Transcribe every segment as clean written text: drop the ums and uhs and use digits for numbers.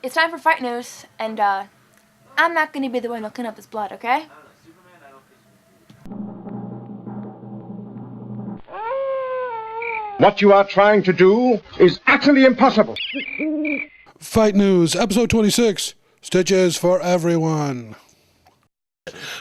It's time for fight news, and I'm not going to be the one to clean up this blood, okay? What you are trying to do is utterly impossible. Fight News, Episode 26, Stitches for Everyone.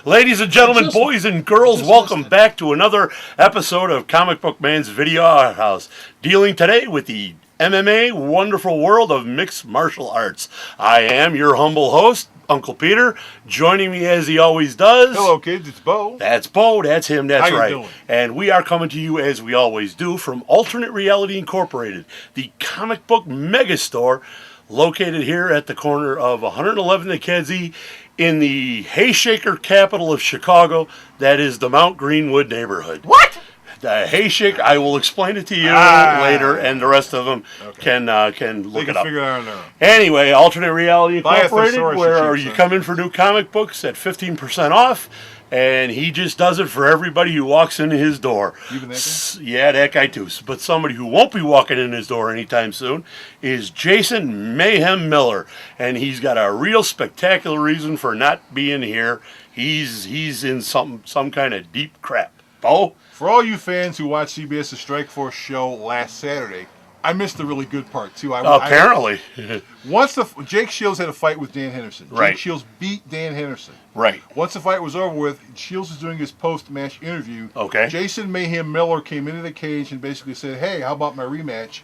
Ladies and gentlemen, boys and girls, welcome back to another episode of Comicbookmans Video Outhouse, dealing today with the MMA wonderful world of mixed martial arts. I am your humble host, Uncle Peter. Joining me as he always does. Hello, kids. It's Bo. That's Bo. That's him. That's How right. you doing? And we are coming to you as we always do from Alternate Reality Incorporated, the comic book megastore located here at the corner of 111th and Kedzie in the Hayshaker capital of Chicago. That is the Mount Greenwood neighborhood. What? The Hayshaker, I will explain it to you later, and the rest of them can look it up. Figure it out on their own. Anyway, Alternate Reality Buy a Incorporated, thesaurus, where you you cheap come in for new comic books at 15% off, and he just does it for everybody who walks into his door. Even that guy? Yeah, that guy too. But somebody who won't be walking in his door anytime soon is Jason Mayhem Miller, and he's got a real spectacular reason for not being here. He's in some kind of deep crap. Bo? For all you fans who watched CBS Strikeforce show last Saturday, I missed the really good part too. Apparently. Jake Shields had a fight with Dan Henderson. Right. Jake Shields beat Dan Henderson. Right. Once the fight was over with, Shields was doing his post-match interview. Okay. Jason Mayhem Miller came into the cage and basically said, "Hey, how about my rematch?"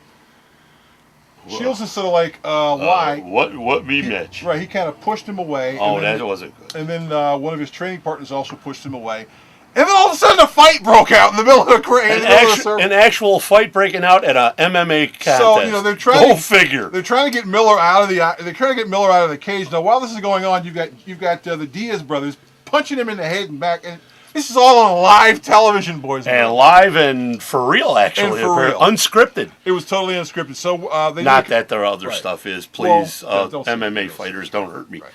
Whoa. Shields is sort of like, "Why?" What rematch? Right. He kind of pushed him away. Oh, that wasn't good. And then one of his training partners also pushed him away. And then all of a sudden, a fight broke out in the middle of the An actual fight breaking out at a MMA contest. So they're trying. Go figure. They're trying to get Miller out of the. They're trying to get Miller out of the cage. Now, while this is going on, you've got the Diaz brothers punching him in the head and back, and this is all on live television, boys. And live and for real, actually, unscripted. It was totally unscripted. So not that their other stuff is. Please, well, MMA fighters, don't hurt me. Right.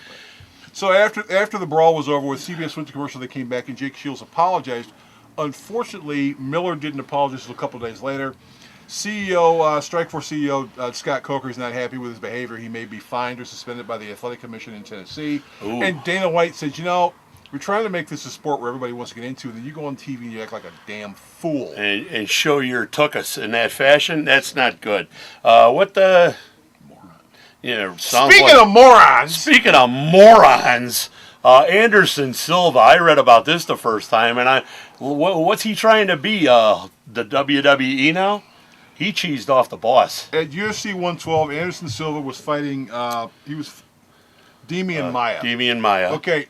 So after the brawl was over with, CBS went to commercial. They came back, and Jake Shields apologized. Unfortunately, Miller didn't apologize until a couple of days later. Strikeforce CEO Scott Coker is not happy with his behavior. He may be fined or suspended by the Athletic Commission in Tennessee. Ooh. And Dana White said, we're trying to make this a sport where everybody wants to get into, and then you go on TV and you act like a damn fool. And show your tuchus in that fashion, that's not good. What the... Yeah, Speaking of morons, Anderson Silva. I read about this the first time, and what's he trying to be? The WWE now? He cheesed off the boss. At UFC 112, Anderson Silva was fighting. He was Demian Maia. Demian Maia. Okay.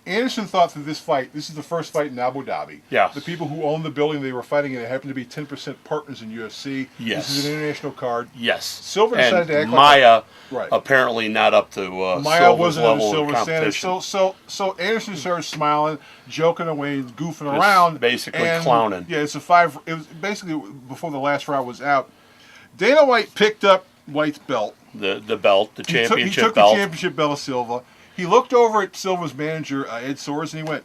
Anderson thought that this is the first fight in Abu Dhabi. Yeah. The people who own the building they were fighting in happened to be 10% partners in UFC. Yes. This is an international card. Yes. Silva decided to act Maia, like apparently not up to Maia Silva's wasn't level Silva's of competition. So Anderson started smiling, joking away, goofing around. Basically and, clowning. Yeah, it was basically before the last round was out. Dana White picked up White's belt. The belt, the championship belt. He took the championship belt of Silva. He looked over at Silva's manager, Ed Soares, and he went,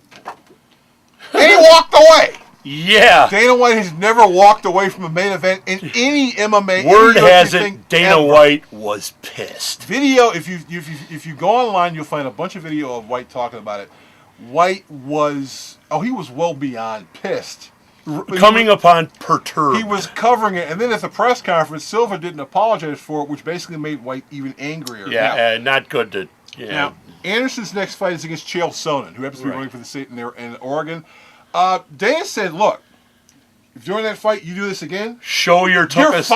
and he walked away. Yeah. Dana White has never walked away from a main event in any MMA. Word has it, Dana White was pissed. Video, if you go online, you'll find a bunch of video of White talking about it. White was, he was well beyond pissed. Coming upon perturbed. He was covering it, and then at the press conference, Silva didn't apologize for it, which basically made White even angrier. Yeah, not good to... Yeah. Now, Anderson's next fight is against Chael Sonnen, who happens to be running for the state in Oregon. Dana said, look, if during that fight you do this again, show your tuchus.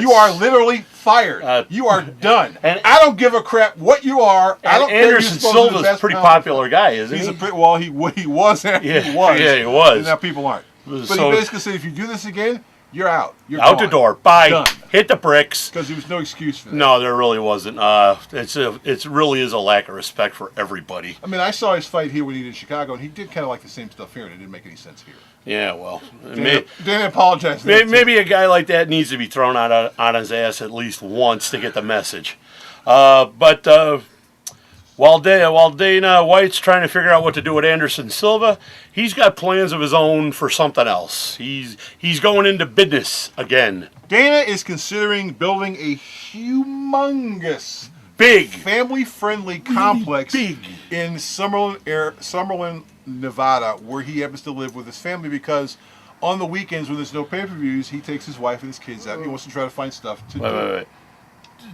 You are literally fired. You are done. And I don't give a crap what you are. I don't Anderson Silva's a pretty popular guy, isn't he? He was. Yeah, he was. And now people aren't. But he basically said, if you do this again, you're out. You're out gone. the door. Bye. Done. Hit the bricks. Because there was no excuse for that. No, there really wasn't. It really is a lack of respect for everybody. I mean, I saw his fight here when he did Chicago, and he did kind of like the same stuff here, and it didn't make any sense here. Yeah, well, Dana apologized. Maybe a guy like that needs to be thrown out on his ass at least once to get the message. But while Dana White's trying to figure out what to do with Anderson Silva, he's got plans of his own for something else. He's going into business again. Dana is considering building a humongous big. family-friendly complex big. in Summerland, Nevada, where he happens to live with his family because on the weekends when there's no pay-per-views, he takes his wife and his kids out. He wants to try to find stuff to do. Wait.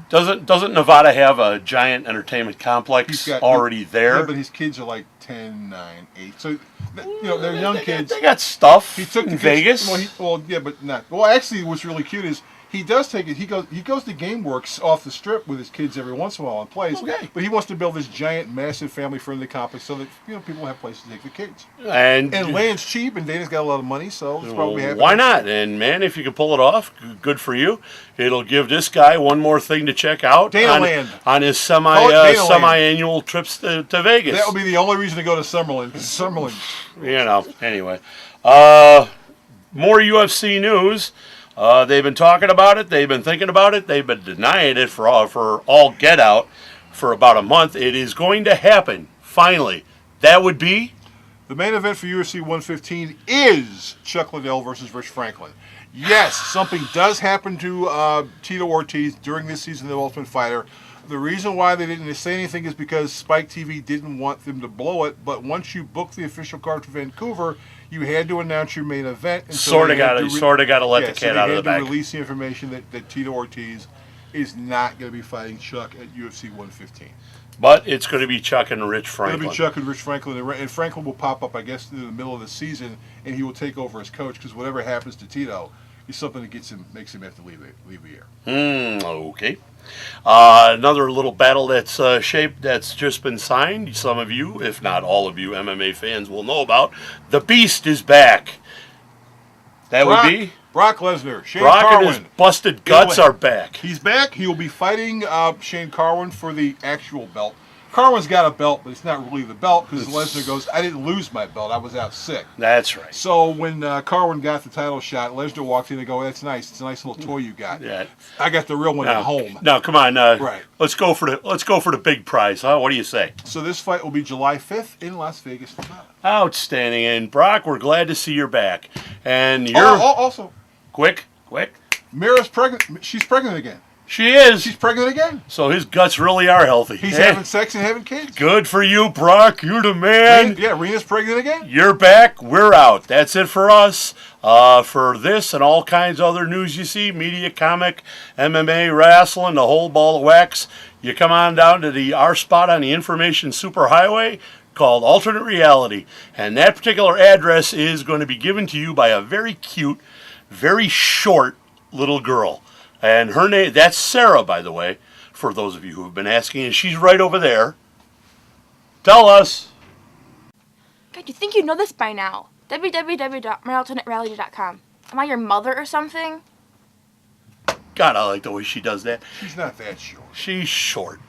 Doesn't Nevada have a giant entertainment complex already there? Yeah, but his kids are like 10, 9, 8. So, they're young kids. They got stuff He took in the Vegas. Kids, yeah, but not. Well, actually, what's really cute is he does take it. He goes to GameWorks off the strip with his kids every once in a while and plays. Okay. But he wants to build this giant, massive, family-friendly complex so that people have places to take the kids. And land's cheap, and Dana's got a lot of money, so it's probably happy. why not? And man, if you can pull it off, good for you. It'll give this guy one more thing to check out DanaLand. on his DanaLand. semi-annual trips to Vegas. That would be the only reason to go to Summerland. Summerland. Anyway. More UFC news. They've been talking about it. They've been thinking about it. They've been denying it for all get out for about a month. It is going to happen, finally. That would be? The main event for UFC 115 is Chuck Liddell versus Rich Franklin. Yes, something does happen to Tito Ortiz during this season of The Ultimate Fighter. The reason why they didn't say anything is because Spike TV didn't want them to blow it, but once you booked the official card for Vancouver, you had to announce your main event. And sort of got to let the cat out of the bag. They had to release the information that Tito Ortiz is not going to be fighting Chuck at UFC 115. But it's going to be Chuck and Rich Franklin. It's going to be Chuck and Rich Franklin, and Franklin will pop up, I guess, in the middle of the season, and he will take over as coach because whatever happens to Tito is something that makes him have to leave the air. Okay. Another little battle that's just been signed. Some of you, if not all of you, MMA fans will know about. The Beast is back. That would be Brock Lesnar. Shane Brock Carwin. and his busted guts are back. He's back. He will be fighting Shane Carwin for the actual belt. Carwin's got a belt, but it's not really the belt because Lesnar goes, I didn't lose my belt. I was out sick. That's right. So when Carwin got the title shot, Lesnar walked in and go, that's nice. It's a nice little toy you got. Yeah. I got the real one at home. No, come on. Right. Let's go for the big prize, huh? What do you say? So this fight will be July 5th in Las Vegas, Nevada. Outstanding. And Brock, we're glad to see you're back. And you're also quick. Mira's pregnant. She's pregnant again. She is. She's pregnant again. So his guts really are healthy. He's having sex and having kids. Good for you, Brock. You're the man. Rena's pregnant again. You're back. We're out. That's it for us. For this and all kinds of other news you see, media, comic, MMA, wrestling, the whole ball of wax, you come on down to our spot on the information superhighway called Alternate Reality. And that particular address is going to be given to you by a very cute, very short little girl. And her name, that's Sarah, by the way, for those of you who have been asking, and she's right over there. Tell us. God, you think you know this by now. www.myalternatereality.com. Am I your mother or something? God, I like the way she does that. She's not that short. She's short.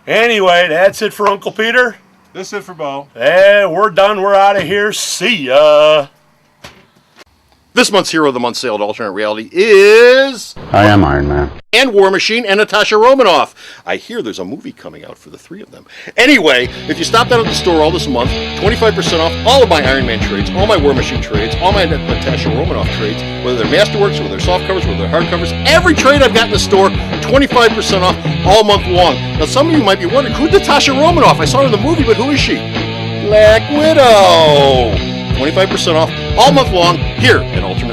Anyway, that's it for Uncle Peter. That's it for Bo. And we're done. We're out of here. See ya. This month's Hero of the Month sale at Alternate Reality is... I am Iron Man. And War Machine and Natasha Romanoff. I hear there's a movie coming out for the three of them. Anyway, if you stop down at the store all this month, 25% off all of my Iron Man trades, all my War Machine trades, all my Natasha Romanoff trades, whether they're Masterworks, whether they're soft covers, whether they're hard covers, every trade I've got in the store, 25% off all month long. Now, some of you might be wondering, who's Natasha Romanoff? I saw her in the movie, but who is she? Black Widow. 25% off all month long here at Alternate